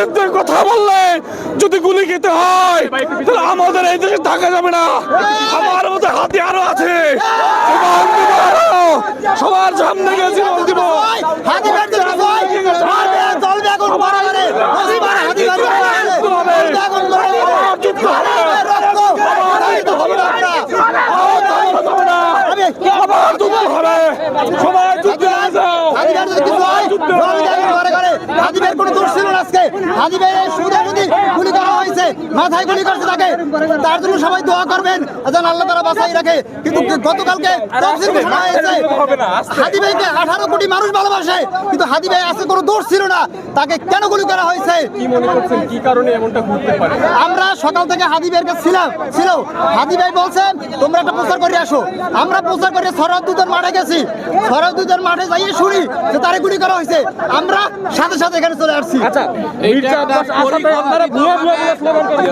বিরুদ্ধে কথা বললে যদি গুলি খেতে হয় তাহলে আমাদের এই দেশে থাকা যাবে না। আমার মতো হাতি আরো আছে, জীবন দিব আরো। সবার সামনে গিয়ে জীবন দিব। মাথায় গুলি করছে তাকে, তার জন্য সবাই দোয়া করবেন যেন আল্লাহ তাআলা বাঁচাই রাখে। কিন্তু গতকালকে হাদি ভাইকে 18 কোটি মানুষ ভালোবাসে, কিন্তু হাদি ভাই আছে কোনো দোষ ছিল না, তাকে কেন গুলি করা হয়েছে? কি মনে করছেন কি কারণে এমনটা ঘটতে পারে? আমরা সকাল থেকে হাদি ভাইয়ের কাছে ছিল। হাদি ভাই বলছেন তোমরা একটা প্রচার করে আসো। আমরা প্রচার করে সরাউদ্দিনের মাঠে গেছি। সরাউদ্দিনের মাঠে যাইয়ে শুনি যে তারে গুলি করা হয়েছে। আমরা সাথে সাথে এখানে চলে আসছি। আচ্ছা, আপনারা ভুয়া স্লোগান করেন।